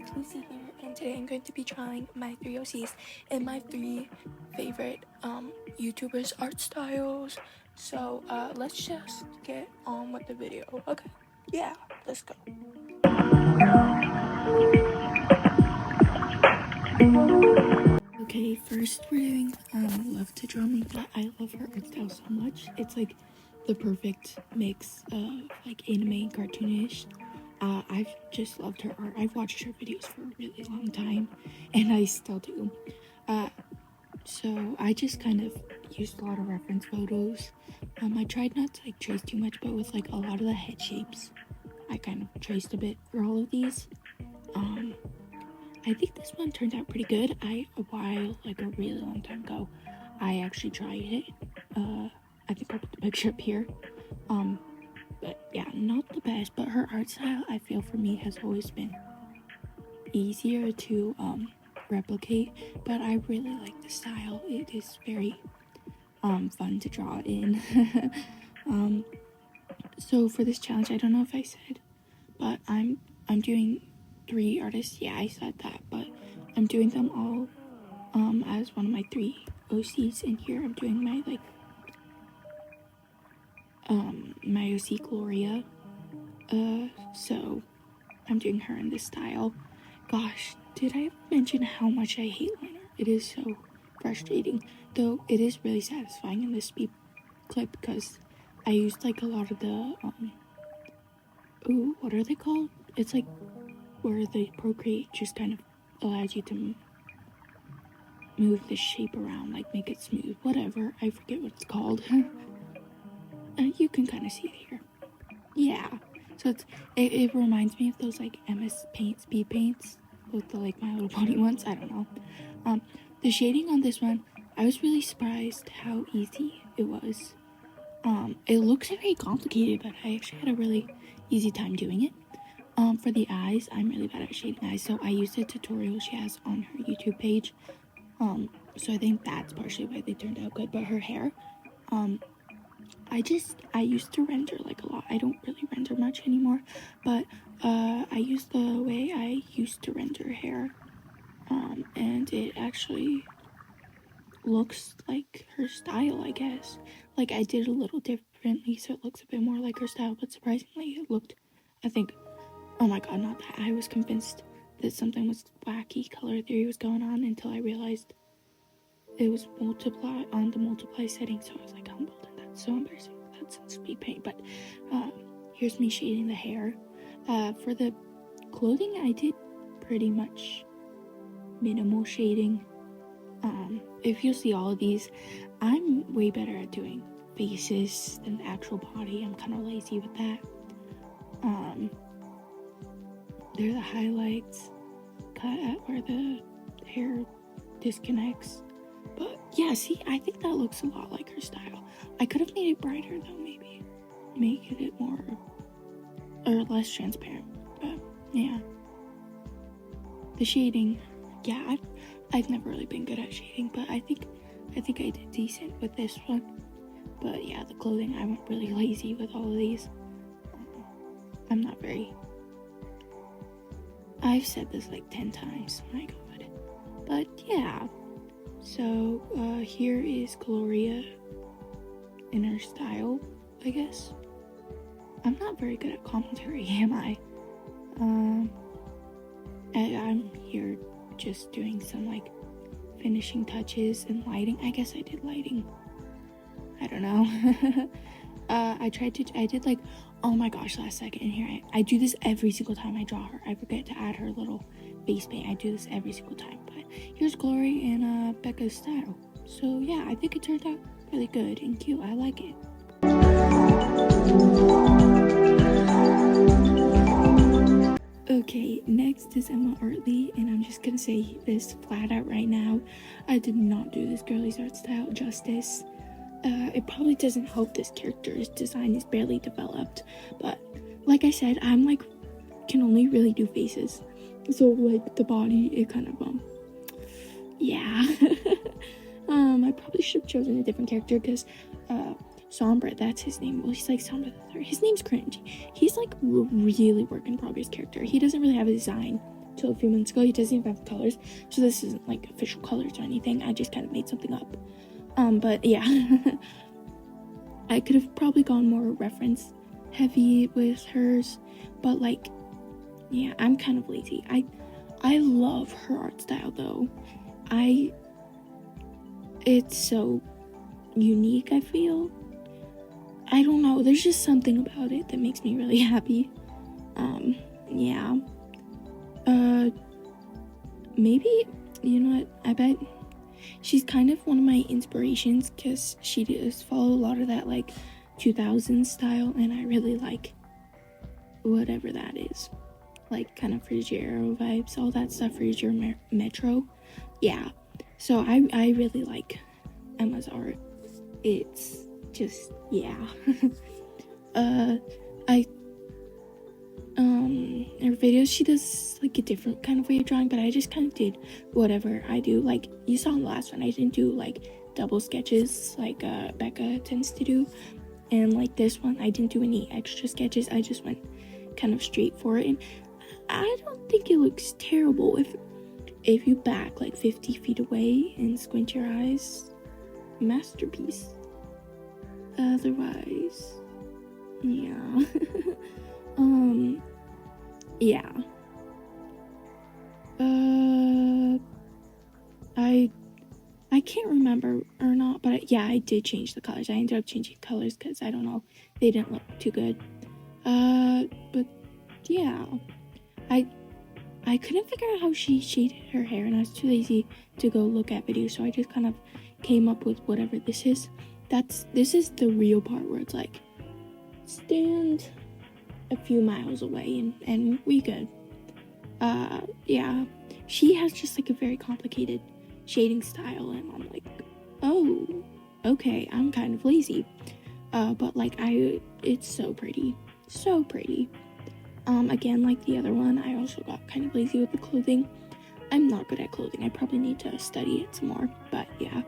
it's Lucy here, and today I'm going to be trying my 3 OCs and my 3 favorite YouTubers' art styles. So let's just get on with the video. Okay, yeah, let's go. Okay, first we're doing Love to Draw Me. I love her art style so much. It's like the perfect mix of like anime and cartoonish. I've just loved her art. I've watched her videos for a really long time, and I still do. So I just kind of used a lot of reference photos. I tried not to like trace too much, but with like a lot of the head shapes, I kind of traced a bit for all of these. I think this one turned out pretty good. A really long time ago, I actually tried it. I think I'll put the picture up here. But yeah, not the best, but her art style, I feel for me, has always been easier to replicate, but I really like the style. It is very fun to draw in. So for this challenge, I don't know if I said, but I'm doing 3 artists. Yeah, I said that, but I'm doing them all as one of my 3 OCs, and here I'm doing my my OC Gloria. So I'm doing her in this style. Gosh, did I mention how much I hate liner? It is so frustrating, though it is really satisfying in this speed clip because I used like a lot of the what are they called? It's like where the Procreate just kind of allows you to move the shape around, like make it smooth, whatever. I forget what it's called. You can kind of see it here. Yeah, so it reminds me of those like MS Paint speed paints with the like My Little Pony ones. I don't know. The shading on this one, I was really surprised how easy it was. It looks very complicated, but I actually had a really easy time doing it. For the eyes, I'm really bad at shading eyes, so I used a tutorial she has on her YouTube page. So I think that's partially why they turned out good. But her hair, I used to render like a lot. I don't really render much anymore, but I use the way I used to render hair, and it actually looks like her style, I guess. Like I did a little differently, so it looks a bit more like her style, but surprisingly it looked, I think, oh my god, not that. I was convinced that something was wacky color theory was going on until I realized it was multiply on the multiply setting, so I was like humbled, and that's so embarrassing. That's in speed paint. But here's me shading the hair. For the clothing, I did pretty much minimal shading. If you see all of these, I'm way better at doing faces than the actual body. I'm kind of lazy with that. There are the highlights cut at where the hair disconnects. But yeah, see, I think that looks a lot like her style. I could have made it brighter though, maybe. Make it more, or less transparent. But yeah. The shading, yeah, I've never really been good at shading, but I think I did decent with this one. But yeah, the clothing, I went really lazy with all of these. I'm not very, I've said this like 10 times, my god. But yeah, so here is Gloria in her style, I guess. I'm not very good at commentary, am I? I'm here just doing some like finishing touches and lighting. I guess I did lighting. I don't know. I did like, oh my gosh, last second in here. I do this every single time I draw her. I forget to add her little face paint. I do this every single time. But here's Glory in Becca's style. So yeah, I think it turned out really good and cute. I like it. Okay, next is Emma Artley, and I'm just gonna say this flat out right now. I did not do this girlie's art style justice. It probably doesn't help this character's design is barely developed, but like I said, I'm like, can only really do faces. So like the body, it kind of, yeah. I probably should have chosen a different character because, Sombra, that's his name. Well, he's like Sombra the Third. His name's cringe. He's like really work in progress character. He doesn't really have a design. till a few months ago. He doesn't even have colors, so this isn't like official colors or anything. I just kind of made something up. But yeah, I could have probably gone more reference heavy with hers, but like, yeah, I'm kind of lazy. I love her art style though. It's so unique, I feel. I don't know, there's just something about it that makes me really happy. Yeah. Maybe, you know what, I bet she's kind of one of my inspirations, because she does follow a lot of that like 2000s style, and I really like whatever that is. Like kind of Ruggiero vibes, all that stuff, Ruggiero Metro. Yeah. So I really like Emma's art. It's just, yeah. Her videos, she does like a different kind of way of drawing, but I just kind of did whatever I do. Like you saw in the last one, I didn't do like double sketches like Becca tends to do, and like this one I didn't do any extra sketches. I just went kind of straight for it, and I don't think it looks terrible if you back like 50 feet away and squint your eyes. Masterpiece. Otherwise, yeah. Yeah. I can't remember or not, but yeah, I did change the colors. I ended up changing colors because I don't know, they didn't look too good. But yeah, I couldn't figure out how she shaded her hair, and I was too lazy to go look at videos, so I just kind of came up with whatever this is. This is the real part where it's like, stand a few miles away and we good. Yeah, she has just like a very complicated shading style, and I'm like, oh, okay, I'm kind of lazy. But like it's so pretty, so pretty. Again, like the other one, I also got kind of lazy with the clothing. I'm not good at clothing. I probably need to study it some more, but yeah.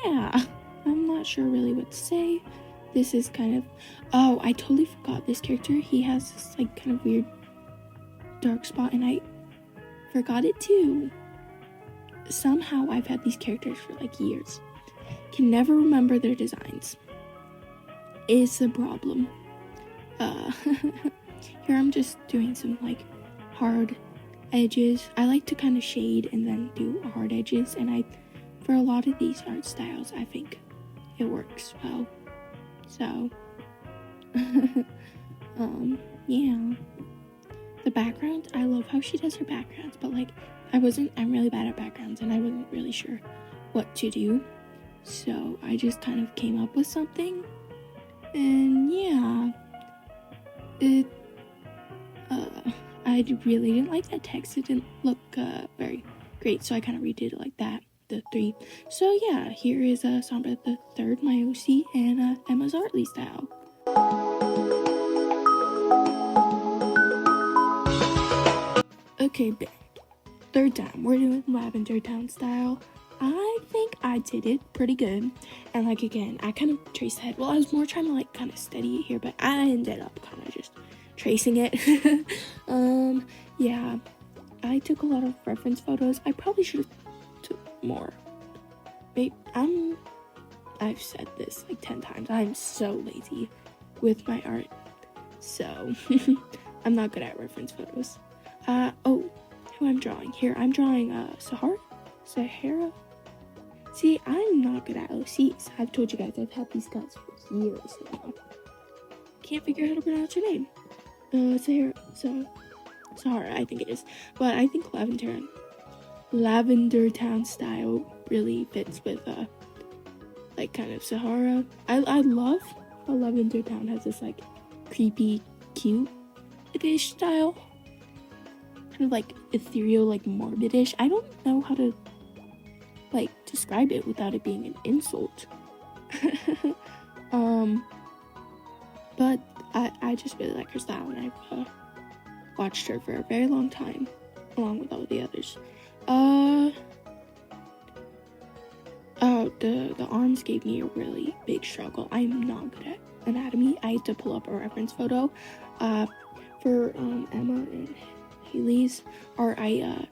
Yeah, I'm not sure really what to say. This is kind of, oh, I totally forgot this character. He has this like kind of weird dark spot, and I forgot it too. Somehow I've had these characters for like years. Can never remember their designs. Is the problem. Here I'm just doing some like hard edges. I like to kind of shade and then do hard edges, and for a lot of these art styles, I think it works well. So, yeah. The background, I love how she does her backgrounds, but like, I'm really bad at backgrounds, and I wasn't really sure what to do. So I just kind of came up with something, and yeah, I really didn't like that text. It didn't look very great, so I kind of redid it like that, the 3. So yeah, here is Sombra the Third, my OC, and Emma's Artley style. Okay, third time, we're doing Lavender Town style. I think I did it pretty good, and like again, I kind of traced the head. Well, I was more trying to like kind of study it here, but I ended up kind of just tracing it. Yeah, I took a lot of reference photos. I probably should have took more. I've said this like 10 times. I'm so lazy with my art, so I'm not good at reference photos. Oh, who I'm drawing here? I'm drawing Sahara. See, I'm not good at OCs. I've told you guys I've had these guys for years now. Can't figure out how to pronounce your name. Sahara, I think it is. But I think Lavender Town style really fits with like kind of Sahara. I love how Lavender Town has this like creepy, cute-ish style. Kind of like ethereal, like morbid-ish. I don't know how to like describe it without it being an insult. But I just really like her style, and I've watched her for a very long time, along with all the others. The arms gave me a really big struggle. I'm not good at anatomy, I had to pull up a reference photo for Emma and Haley's art. I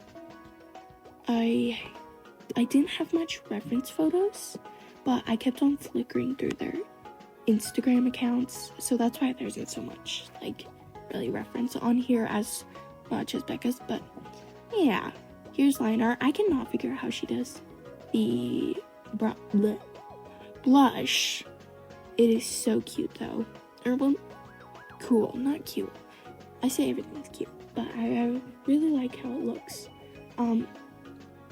didn't have much reference photos, but I kept on flickering through their Instagram accounts, so that's why there isn't so much like really reference on here as much as Becca's. But yeah, here's line art. I cannot figure out how she does the blush. It is so cute though. Or well, cool, not cute. I say everything's cute, but I really like how it looks.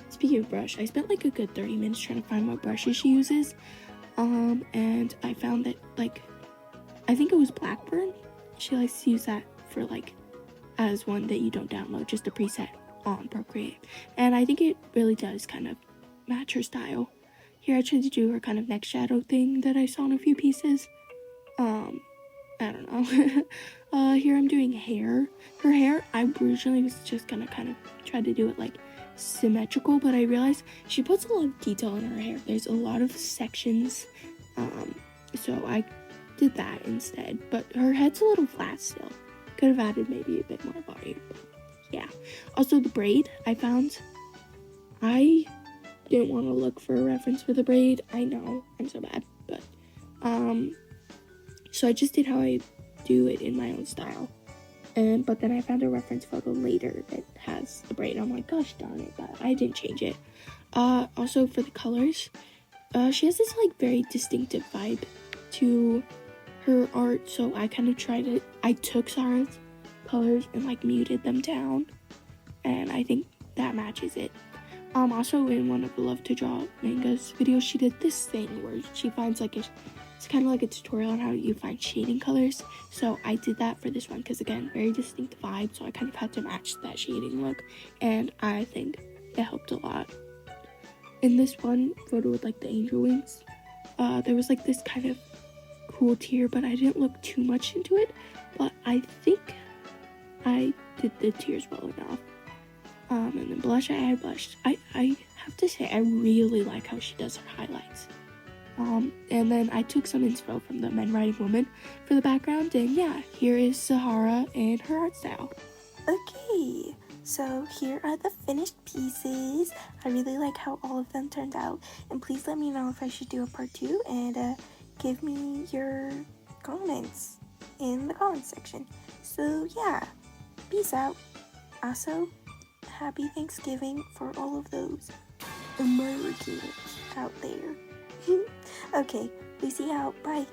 Speaking of brush, I spent like a good 30 minutes trying to find what brushes she uses. And I found that, like, I think it was Blackburn. She likes to use that for, like, as one that you don't download, just a preset on Procreate. And I think it really does kind of match her style. Here I tried to do her kind of neck shadow thing that I saw in a few pieces. I don't know. Here I'm doing hair. Her hair, I originally was just gonna kind of try to do it, like, symmetrical, but I realized she puts a lot of detail in her hair. There's a lot of sections, so I did that instead. But her head's a little flat still. Could have added maybe a bit more volume. Yeah. Also the braid I found. I didn't want to look for a reference for the braid. I know I'm so bad, but so I just did how I do it in my own style. But then I found a reference photo later that has the braid. I'm like, gosh darn it, but I didn't change it. Also for the colors, she has this like very distinctive vibe to her art, so I kind of I took Sarah's colors and like muted them down, and I think that matches it. Also in one of the Love to Draw mangas videos, she did this thing where she finds like it's kind of like a tutorial on how you find shading colors. So I did that for this one because, again, very distinct vibe. So I kind of had to match that shading look. And I think it helped a lot. In this one photo with, like, the angel wings, there was, like, this kind of cool tear. But I didn't look too much into it. But I think I did the tears well enough. And then blush, I blushed. I have to say, I really like how she does her highlights. And then I took some inspo from the Men Writing Woman for the background, and yeah, here is Sahara and her art style. Okay, so here are the finished pieces. I really like how all of them turned out, and please let me know if I should do a part 2, and give me your comments in the comments section. So yeah, peace out. Also, happy Thanksgiving for all of those Americans out there. Okay, Lucy out. Bye.